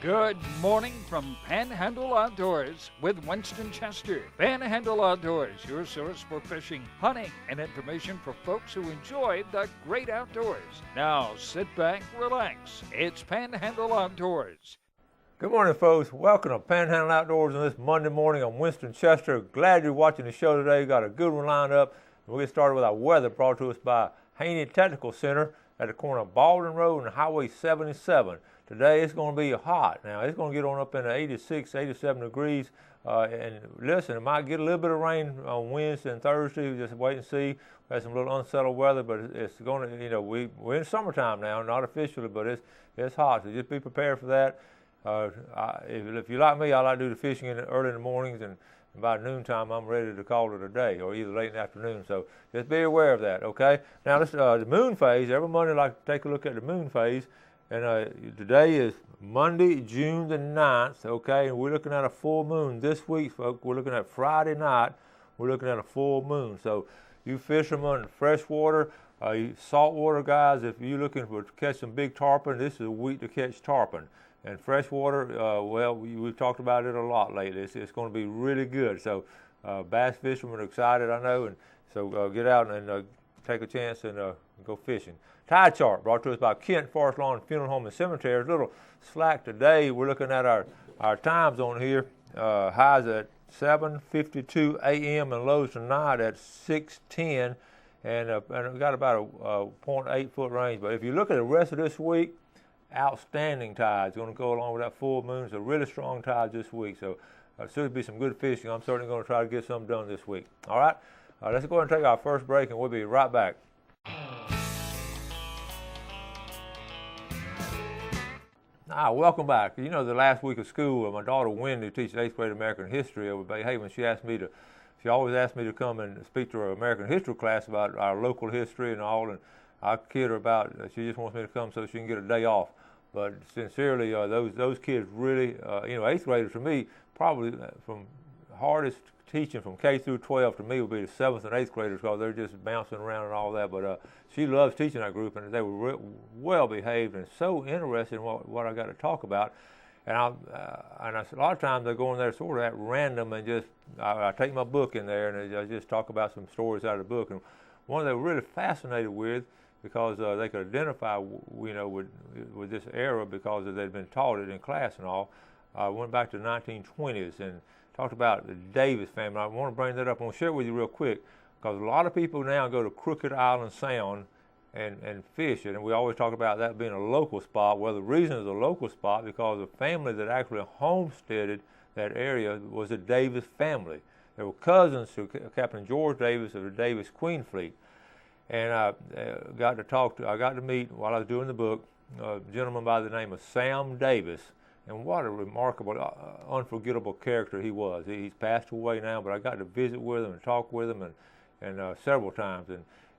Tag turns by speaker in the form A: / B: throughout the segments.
A: Good morning from Panhandle Outdoors with Winston Chester. Panhandle Outdoors, your source for fishing, hunting, and information for folks who enjoy the great outdoors. Now sit back, relax. It's Panhandle Outdoors.
B: Good morning, folks. Welcome to Panhandle Outdoors on this Monday morning. I'm Winston Chester. Glad you're watching the show today. Got a good one lined up. We'll get started with our weather brought to us by Haney Technical Center at the corner of Baldwin Road and Highway 77. Today it's going to be hot. Now it's going to get on up into 86, 87 degrees. And listen, it might get a little bit of rain on Wednesday and Thursday. Just wait and see. We had some little unsettled weather, but it's going to, we're in summertime now, not officially, but it's hot. So just be prepared for that. If you're like me, I like to do the fishing early in the mornings, and by noontime I'm ready to call it a day, or either late in the afternoon. So just be aware of that, okay? Now let's the moon phase. Every Monday I like to take a look at the moon phase. And today is Monday, June the 9th, okay? And we're looking at a full moon this week, folks. We're looking at Friday night. We're looking at a full moon. So you fishermen, freshwater, you saltwater guys, if you're looking to catch some big tarpon, this is a week to catch tarpon. And freshwater, we've talked about it a lot lately. It's going to be really good. So bass fishermen are excited, I know. And so get out and take a chance and go fishing. Tide chart brought to us by Kent Forest Lawn Funeral Home and Cemetery. A little slack today. We're looking at our times on here. Highs at 7:52 a.m. and lows tonight at 6:10, and we got about a 0.8 foot range. But if you look at the rest of this week, outstanding tides going to go along with that full moon. It's a really strong tide this week. So should be some good fishing. I'm certainly going to try to get something done this week. All right, let's go ahead and take our first break, and we'll be right back. Welcome back. You know, the last week of school, my daughter Wendy, who teaches 8th grade American history over Bay Haven, she always asked me to come and speak to her American history class about our local history and all, and I kid her about, she just wants me to come so she can get a day off. But sincerely, those kids really, 8th graders for me, probably from hardest teaching from K through 12 to me would be the 7th and 8th graders, because they're just bouncing around and all that. But she loves teaching that group, and they were well behaved and so interested in what I got to talk about. And a lot of times I go in there sort of at random and just I take my book in there and I just talk about some stories out of the book. And one they were really fascinated with, because they could identify, with this era because they'd been taught it in class and all. Went back to the 1920s and talked about the Davis family. I want to bring that up. I want to share it with you real quick, because a lot of people now go to Crooked Island Sound and fish it, and we always talk about that being a local spot. Well, the reason it's a local spot because the family that actually homesteaded that area was the Davis family. They were cousins to Captain George Davis of the Davis Queen Fleet. And I got to meet, while I was doing the book, a gentleman by the name of Sam Davis. And what a remarkable, unforgettable character he was. He's passed away now, but I got to visit with him and talk with him and several times.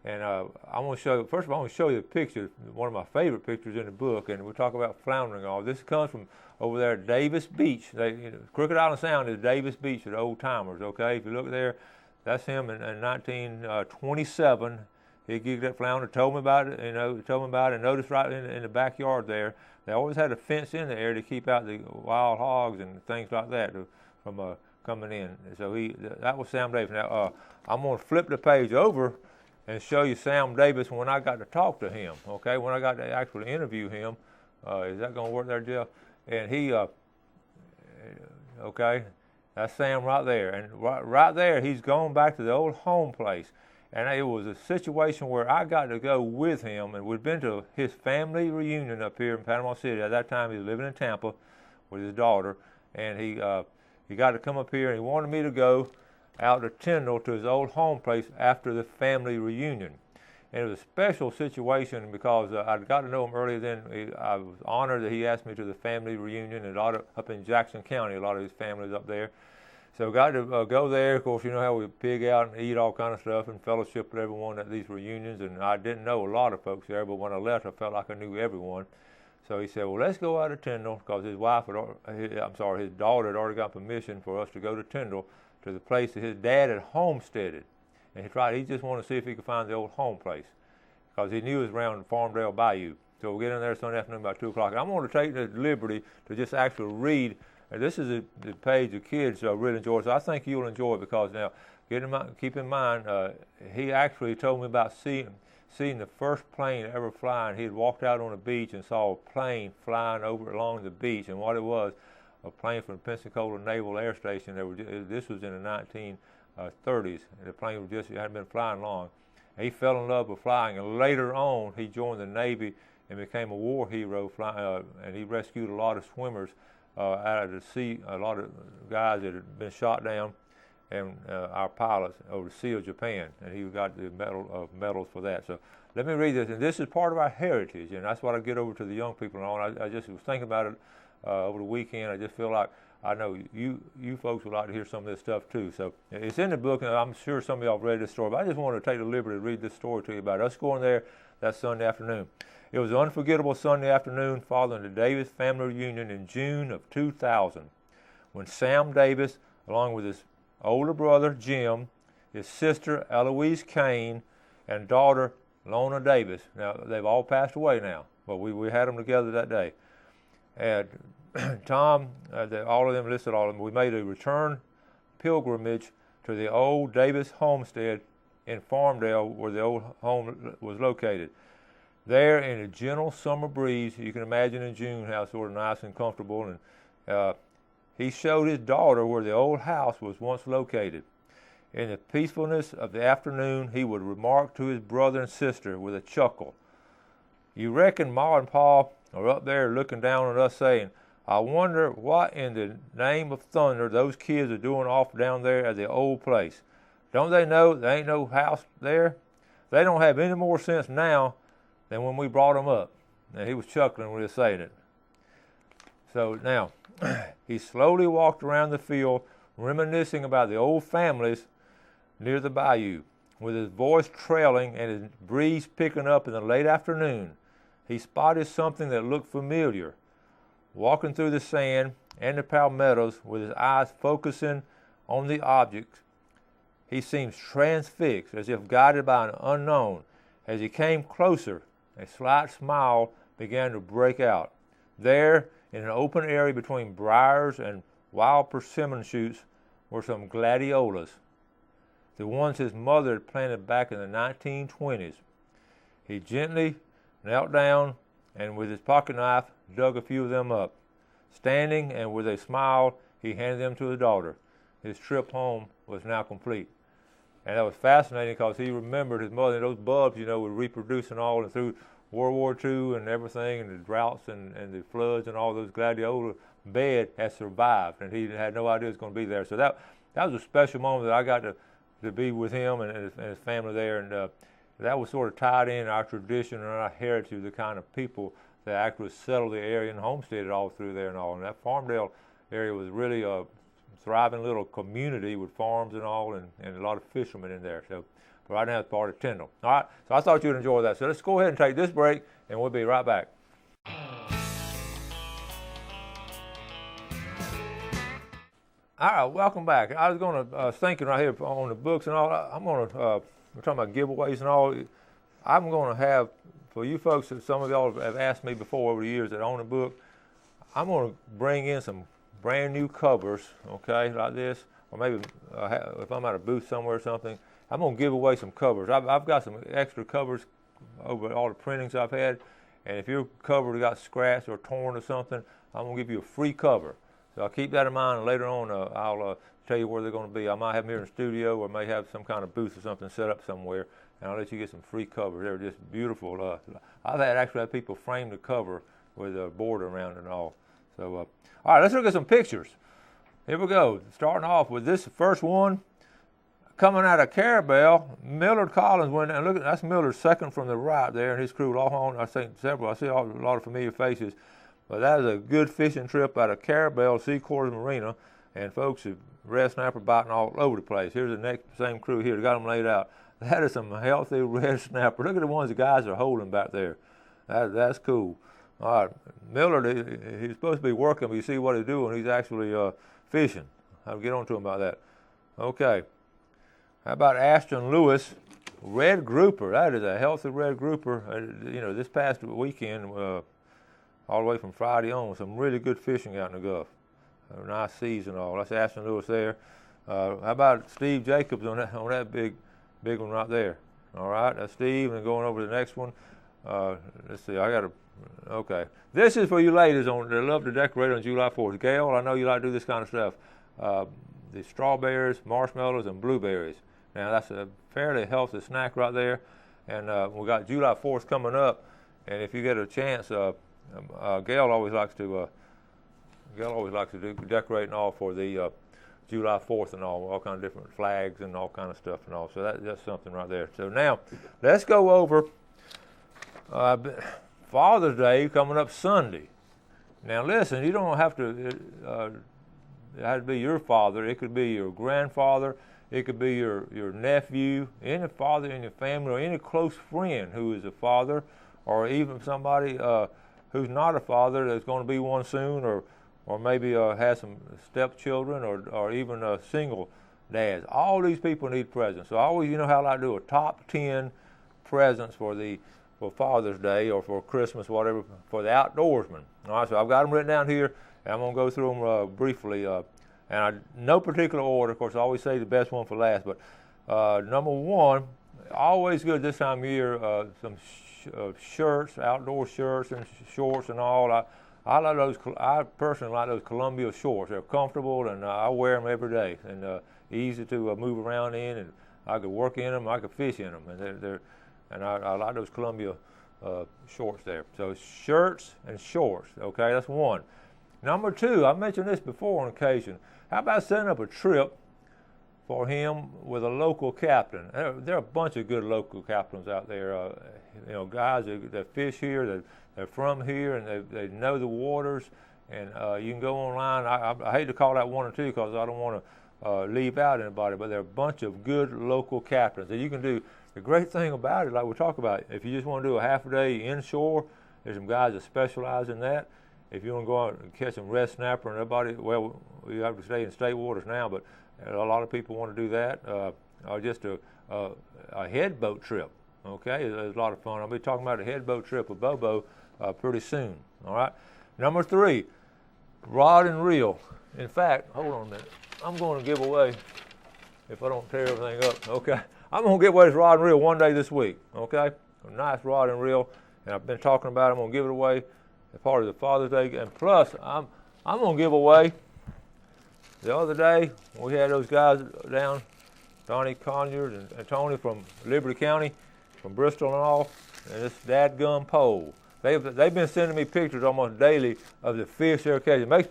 B: And I want to show you, first of all, I want to show you a picture, one of my favorite pictures in the book, and we talk about floundering and all. This comes from over there at Davis Beach. Crooked Island Sound is Davis Beach for the old timers, okay? If you look there, that's him in 1927. He gigged that flounder, told me about it, and noticed right in the backyard there, they always had a fence in the area to keep out the wild hogs and things like that from coming in. So that was Sam Davis. Now, I'm going to flip the page over and show you Sam Davis when I got to talk to him, okay? When I got to actually interview him. Is that going to work there, Jeff? And he, okay, that's Sam right there. And right there, he's going back to the old home place. And it was a situation where I got to go with him, and we'd been to his family reunion up here in Panama City. At that time, he was living in Tampa with his daughter, and he got to come up here, and he wanted me to go out to Tyndall to his old home place after the family reunion. And it was a special situation because I'd got to know him earlier then. I was honored that he asked me to the family reunion, and up in Jackson County, a lot of his family's up there. So got to go there. Of course, you know how we pig out and eat all kind of stuff and fellowship with everyone at these reunions. And I didn't know a lot of folks there, but when I left, I felt like I knew everyone. So he said, well, let's go out to Tyndall, because his daughter had already got permission for us to go to Tyndall, to the place that his dad had homesteaded. And he just wanted to see if he could find the old home place, because he knew it was around Farmdale Bayou. So we'll get in there Sunday afternoon about 2 o'clock. I'm going to take the liberty to just actually read. And this is the page the kids really enjoy. So I think you'll enjoy it because now, keep in mind, he actually told me about seeing the first plane ever flying. He had walked out on the beach and saw a plane flying over along the beach, and what it was, a plane from the Pensacola Naval Air Station. This was in the 1930s, and the plane hadn't been flying long. And he fell in love with flying, and later on he joined the Navy and became a war hero, and he rescued a lot of swimmers out of the sea, a lot of guys that had been shot down, and our pilots over the Sea of Japan, and he got the medals for that. So let me read this, and this is part of our heritage, and that's what I get over to the young people and all. I just was thinking about it over the weekend. I just feel like I know you folks would like to hear some of this stuff too. So it's in the book, and I'm sure some of y'all have read this story, but I just wanted to take the liberty to read this story to you about us going there that Sunday afternoon. It was an unforgettable Sunday afternoon following the Davis family reunion in June of 2000, when Sam Davis, along with his older brother Jim, his sister Eloise Kane, and daughter Lona Davis. Now they've all passed away now, but we had them together that day. And Tom, all of them listed all of them. We made a return pilgrimage to the old Davis homestead in Farmdale, where the old home was located. There, in a gentle summer breeze, you can imagine in June how sort of nice and comfortable, and he showed his daughter where the old house was once located. In the peacefulness of the afternoon, he would remark to his brother and sister with a chuckle, "You reckon Ma and Pa are up there looking down at us saying, 'I wonder what in the name of thunder those kids are doing off down there at the old place. Don't they know there ain't no house there? They don't have any more sense now than when we brought them up.'" And he was chuckling when he was saying it. So now, he slowly walked around the field, reminiscing about the old families near the bayou. With his voice trailing and his breeze picking up in the late afternoon, he spotted something that looked familiar. Walking through the sand and the palmettos with his eyes focusing on the object, he seemed transfixed, as if guided by an unknown. As he came closer, a slight smile began to break out. There, in an open area between briars and wild persimmon shoots, were some gladiolas, the ones his mother had planted back in the 1920s. He gently knelt down and with his pocket knife dug a few of them up. Standing and with a smile, he handed them to his daughter. His trip home was now complete. And that was fascinating because he remembered his mother, and those bulbs, would reproduce and all, and through World War II and everything, and the droughts and the floods and all, those gladiola bed has survived, and he had no idea it was going to be there. So that was a special moment that I got to be with him and his family there, and that was sort of tied in our tradition and our heritage, the kind of people that actually settled the area and homesteaded all through there and all. And that Farmdale area was really a thriving little community with farms and all, and a lot of fishermen in there. So but right now it's part of Tyndall. All right, so I thought you'd enjoy that. So let's go ahead and take this break, and we'll be right back. All right, welcome back. I was thinking right here on the books and all. we're talking about giveaways and all. I'm going to have, for you folks, some of y'all have asked me before over the years that own a book, I'm going to bring in some brand new covers, okay, like this, or maybe if I'm at a booth somewhere or something, I'm going to give away some covers. I've got some extra covers over all the printings I've had, and if your cover got scratched or torn or something, I'm going to give you a free cover. So I'll keep that in mind, and later on I'll tell you where they're going to be. I might have them here in the studio, or may have some kind of booth or something set up somewhere, and I'll let you get some free covers. They're just beautiful. I've actually had people frame the cover with a border around it and all. So, all right, let's look at some pictures. Here we go. Starting off with this first one. Coming out of Carabel, Millard Collins went, and look, that's Millard's second from the right there, and his crew all on. I see a lot of familiar faces. But that is a good fishing trip out of Carabel, Seacoast Marina, and folks, have red snapper biting all over the place. Here's the next same crew here. They got them laid out. That is some healthy red snapper. Look at the ones the guys are holding back there. That's cool. All right, Millard, he's supposed to be working, but you see what he's doing. He's actually fishing. I'll get on to him about that. Okay. How about Ashton Lewis, red grouper? That is a healthy red grouper. This past weekend, all the way from Friday on, some really good fishing out in the Gulf. Nice seas and all. That's Ashton Lewis there. How about Steve Jacobs on that big one right there? All right, that's Steve, and going over to the next one. Let's see, okay. This is for you ladies that love to decorate on July 4th. Gail, I know you like to do this kind of stuff. The strawberries, marshmallows, and blueberries. Now, that's a fairly healthy snack right there. And we got July 4th coming up, and if you get a chance, Gail always likes to do decorate and all for the July 4th and all kind of different flags and all kind of stuff and all. So that's something right there. So now, let's go over Father's Day coming up Sunday. Now listen, you don't have to, it has to be your father. It could be your grandfather. It could be your nephew, any father in your family, or any close friend who is a father, or even somebody who's not a father that's going to be one soon, or maybe has some stepchildren, or even single dads. All these people need presents. So I always, how I do a top 10 presents for Father's Day or for Christmas, whatever, for the outdoorsmen. All right, so I've got them written down here, and I'm going to go through them briefly. No particular order. Of course, I always say the best one for last. But number one, always good this time of year, some shirts, outdoor shirts and shorts and all. I like those. I personally like those Columbia shorts. They're comfortable, and I wear them every day, and easy to move around in. And I could work in them, I could fish in them, and I like those Columbia shorts there. So shirts and shorts. Okay, that's one. Number two, I mentioned this before on occasion. How about setting up a trip for him with a local captain? There are a bunch of good local captains out there. Guys that fish here, they're from here, and they know the waters. And you can go online. I hate to call out one or two because I don't want to leave out anybody, but there are a bunch of good local captains that you can do. The great thing about it, like we talk about, if you just want to do a half a day inshore, there's some guys that specialize in that. If you want to go out and catch some red snapper and everybody, well, we have to stay in state waters now, but a lot of people want to do that. Or just a headboat trip, okay? It's a lot of fun. I'll be talking about a headboat trip with Bobo pretty soon, all right? Number three, rod and reel. In fact, hold on a minute. I'm going to give away, if I don't tear everything up, okay? I'm going to give away this rod and reel one day this week, okay? A nice rod and reel, and I've been talking about it. I'm going to give it away as part of the Father's Day, and plus I'm going to give away. The other day we had those guys down, Donnie Conyers and Tony from Liberty County, from Bristol and all, and this dadgum pole. They've been sending me pictures almost daily of the fish they're catching. It makes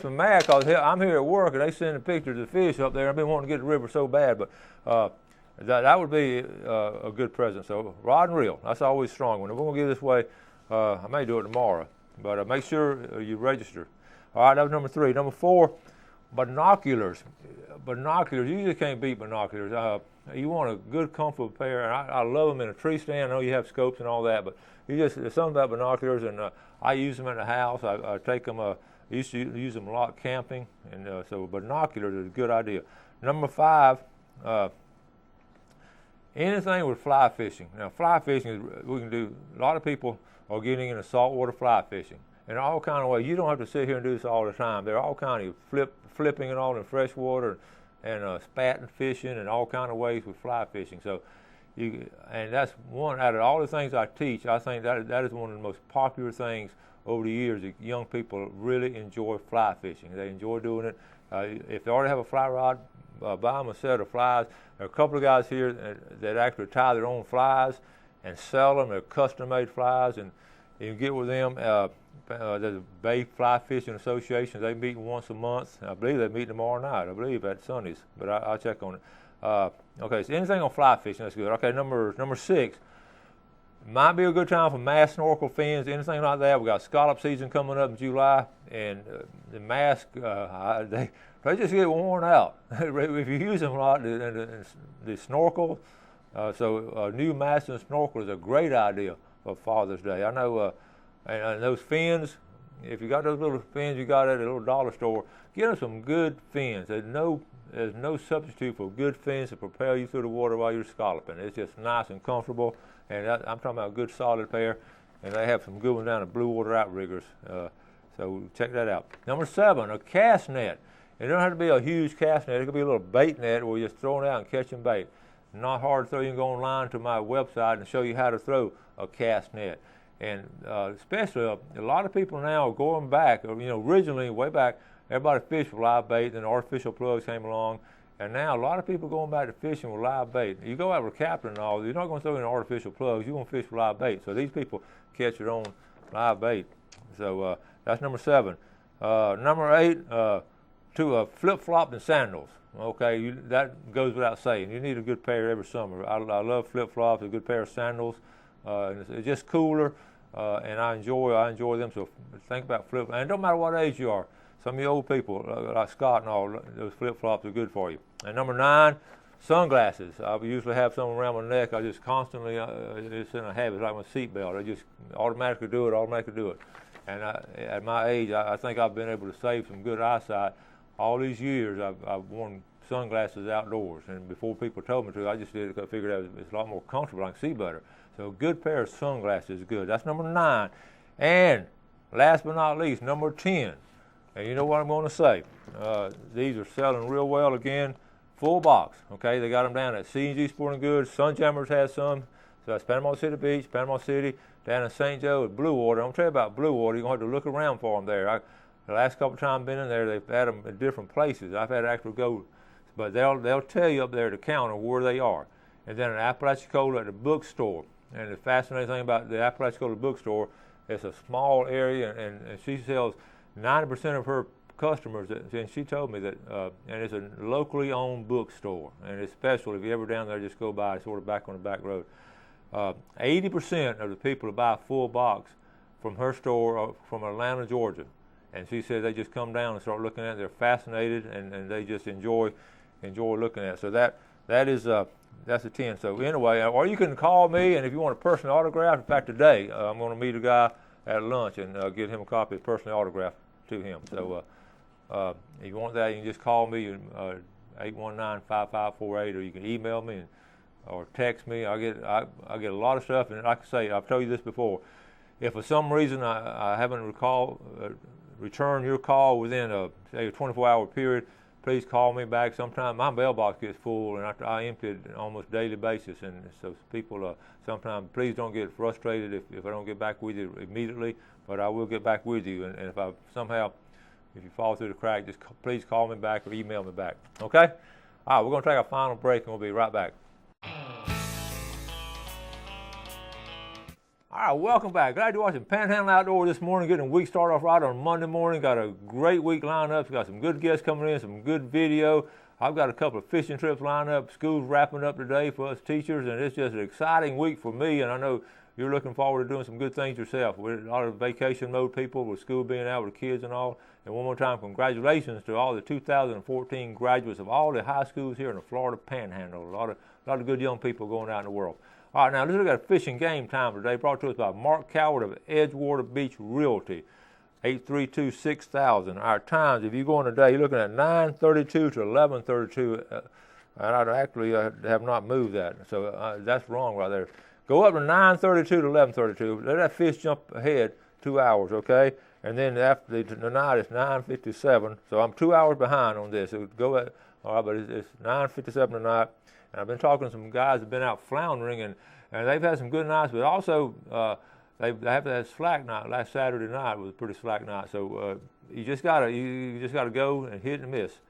B: me mad because I'm here at work and they sending pictures of the fish up there. I've been wanting to get to the river so bad, but that would be a good present. So rod and reel, that's always a strong one. If we're going to give this away, I may do it tomorrow, but make sure you register. All right, that was number three. Number four, binoculars. Binoculars, you just can't beat binoculars. You want a good, comfortable pair, and I love them in a tree stand. I know you have scopes and all that, but there's something about binoculars, and I use them in the house. I take them, I used to use them a lot camping, and so binoculars is a good idea. Number five, anything with fly fishing. Now, fly fishing, we can do, a lot of people are getting into saltwater fly fishing in all kind of ways. You don't have to sit here and do this all the time. There are all kind of flipping and all in freshwater and spatting fishing and all kind of ways with fly fishing. So, and that's one out of all the things I teach. I think that is one of the most popular things over the years. That young people really enjoy fly fishing. They enjoy doing it. If they already have a fly rod, buy them a set of flies. There are a couple of guys here that actually tie their own flies and sell them. They're custom-made flies, and you can get with them. There's a Bay Fly Fishing Association. They meet once a month. I believe they meet tomorrow night. I believe at Sundays, but I'll check on it. Okay, so anything on fly fishing, that's good. Okay, number six. Might be a good time for mass snorkel fins, anything like that. We got scallop season coming up in July, and the mask, they just get worn out. If you use them a lot, the snorkel, so a new mask and snorkel is a great idea for Father's Day. I know, and those fins, if you got those little fins you got at a little dollar store, get them some good fins. There's no substitute for good fins to propel you through the water while you're scalloping. It's just nice and comfortable, and I'm talking about a good solid pair, and they have some good ones down at Blue Water Outriggers, so check that out. Number 7, a cast net. It don't have to be a huge cast net. It could be a little bait net where you're just throwing it out and catching bait. Not hard to throw. You can go online to my website and show you how to throw a cast net. And especially a lot of people now are going back, originally way back, everybody fished with live bait, then artificial plugs came along, and now a lot of people are going back to fishing with live bait. You go out with a captain and all, you're not going to throw in artificial plugs, you're going to fish with live bait. So these people catch their own live bait. So that's number 7. Number 8, flip-flop and sandals. Okay, that goes without saying. You need a good pair every summer. I love flip-flops, a good pair of sandals. And it's just cooler, and I enjoy them. So think about flip. And it don't matter what age you are. Some of you old people, like Scott and all, those flip-flops are good for you. And number 9, sunglasses. I usually have some around my neck. I just constantly, it's in a habit, like my seatbelt. I just automatically do it. And at my age, I think I've been able to save some good eyesight. All these years, I've worn sunglasses outdoors. And before people told me to, I just did it because I figured it's a lot more comfortable. I can see better. So a good pair of sunglasses is good. That's number 9. And last but not least, number 10. And you know what I'm going to say. These are selling real well again. Full box. Okay, they got them down at C&G Sporting Goods. Sunjammers has some. So that's Panama City Beach, Panama City, down in St. Joe at Blue Water. I'm going to tell you about Blue Water. You're going to have to look around for them there. The last couple of times I've been in there, they've had them at different places. I've had to actually go, but they'll tell you up there at the counter where they are. And then in Apalachicola at the bookstore. And the fascinating thing about the Apalachicola bookstore, it's a small area, and she sells 90% of her customers, and she told me that, and it's a locally owned bookstore, and it's special. If you're ever down there, just go by, sort of back on the back road. 80% of the people who buy a full box from her store are from Atlanta, Georgia. And she said they just come down and start looking at it. They're fascinated, and they just enjoy looking at it. So that's a 10. So anyway, or you can call me, and if you want a personal autograph, in fact today I'm going to meet a guy at lunch and get him a copy of personal autograph to him. So if you want that, you can just call me 819-5548, or you can email me or text me. I get a lot of stuff, and like I say, I've told you this before. If for some reason I haven't returned your call within a 24-hour period, please call me back. Sometimes my mailbox gets full, and I empty it on almost daily basis. And so people sometimes, please don't get frustrated if I don't get back with you immediately, but I will get back with you. And if you fall through the crack, just please call me back or email me back. Okay? All right, we're going to take our final break, and we'll be right back. All right, welcome back. Glad you're watching Panhandle Outdoors this morning, getting the week started off right on Monday morning. Got a great week lined up. Got some good guests coming in, some good video. I've got a couple of fishing trips lined up. School's wrapping up today for us teachers, and it's just an exciting week for me, and I know you're looking forward to doing some good things yourself. We're a lot of vacation mode people with school being out with the kids and all. And one more time, congratulations to all the 2014 graduates of all the high schools here in the Florida Panhandle. A lot of good young people going out in the world. All right, now let's look at fishing game time today, brought to us by Mark Coward of Edgewater Beach Realty, 832-6000. Our times, if you go on today, you're looking at 9:32 to 11:32, and I actually have not moved that, so that's wrong right there. Go up to 9:32 to 11:32. Let that fish jump ahead 2 hours, okay? And then after the night, it's 9:57, so I'm 2 hours behind on this. So go at, all right, but it's 9:57 tonight. And I've been talking to some guys that have been out floundering, and they've had some good nights, but also they have that slack night. Last Saturday night was a pretty slack night. So you just gotta go and hit and miss.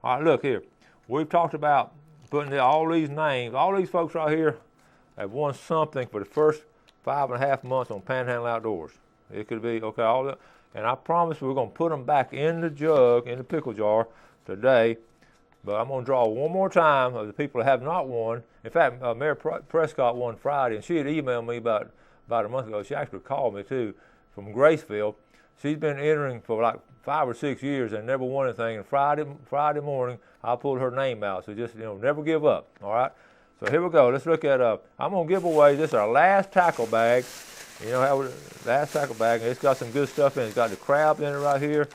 B: All right, look here. We've talked about putting all these names. All these folks right here have won something for the first 5.5 months on Panhandle Outdoors. It could be okay. And I promise we're gonna put them back in the jug, in the pickle jar today. But I'm going to draw one more time of the people that have not won. In fact, Mayor Prescott won Friday, and she had emailed me about a month ago. She actually called me, too, from Graceville. She's been entering for like 5 or 6 years and never won anything. And Friday morning, I pulled her name out. So just, never give up, all right? So here we go. Let's look at, I'm going to give away, this is our last tackle bag. You know how last tackle bag, it's got some good stuff in it. It's got the crab in it right here.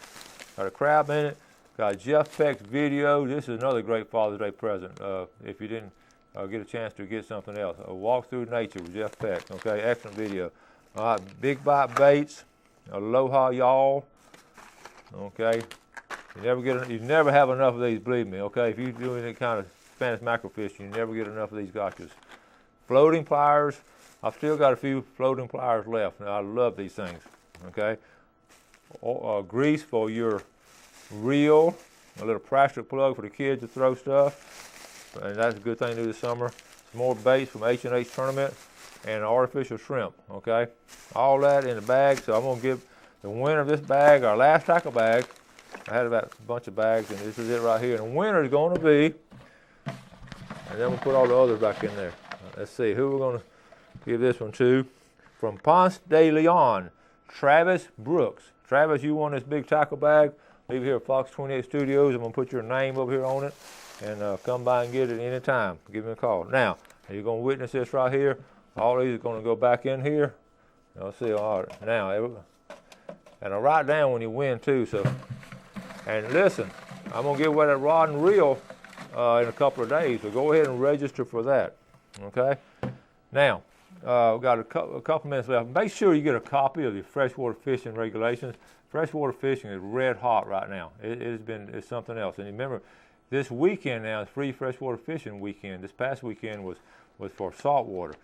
B: Got a crab in it. Got Jeff Peck's video. This is another great Father's Day present. If you didn't get a chance to get something else, a walk through nature with Jeff Peck. Okay, excellent video. All right, Big Bite Baits, Aloha Y'all. Okay, you never have enough of these. Believe me. Okay, if you do any kind of Spanish mackerel fishing, you never get enough of these gotchas. Floating pliers. I've still got a few floating pliers left. Now, I love these things. Okay, grease for your reel, a little plastic plug for the kids to throw stuff, and that's a good thing to do this summer. Some more baits from H&H Tournament, and artificial shrimp. Okay, all that in the bag. So I'm gonna give the winner of this bag our last tackle bag. I had about a bunch of bags, and this is it right here. And the winner is going to be, and then we'll put all the others back in there. Let's see who we're going to give this one to. From Ponce de Leon, Travis Brooks. Travis, you won this big tackle bag. Leave it here at Fox 28 Studios. I'm going to put your name over here on it, and come by and get it any time. Give me a call. Now, you're going to witness this right here. All these are going to go back in here. Let's see. All right. Now, and I'll write down when you win, too. So, and listen, I'm going to give away that rod and reel in a couple of days. So go ahead and register for that. Okay? Now, we've got a couple minutes left. Make sure you get a copy of the freshwater fishing regulations. Freshwater fishing is red hot right now. It's something else. And remember, this weekend now is free freshwater fishing weekend. This past weekend was for saltwater.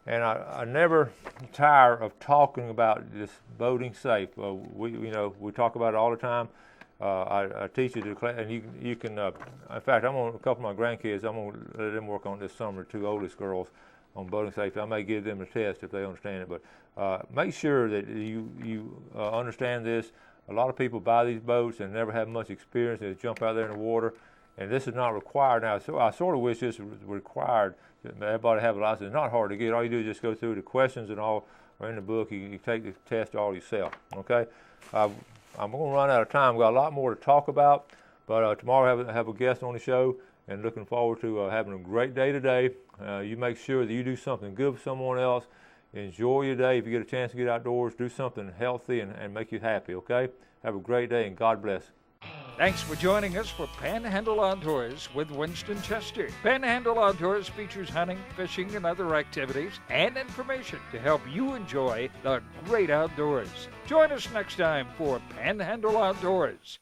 B: And I never tire of talking about this boating safe. We talk about it all the time. I teach it to class, and you can. In fact, I'm on a couple of my grandkids. I'm going to let them work on this summer. Two oldest girls on boating safety. I may give them a test if they understand it. But make sure that you understand this. A lot of people buy these boats and never have much experience. They jump out there in the water, and this is not required now. So I sort of wish this was required. Everybody have a license. It's not hard to get. All you do is just go through the questions and all are in the book. You take the test all yourself. Okay. I'm going to run out of time. We've got a lot more to talk about, but tomorrow have a guest on the show, and looking forward to having a great day today. You make sure that you do something good for someone else. Enjoy your day. If you get a chance to get outdoors, do something healthy and make you happy, okay? Have a great day, and God bless.
A: Thanks for joining us for Panhandle Outdoors with Winston Chester. Panhandle Outdoors features hunting, fishing, and other activities and information to help you enjoy the great outdoors. Join us next time for Panhandle Outdoors.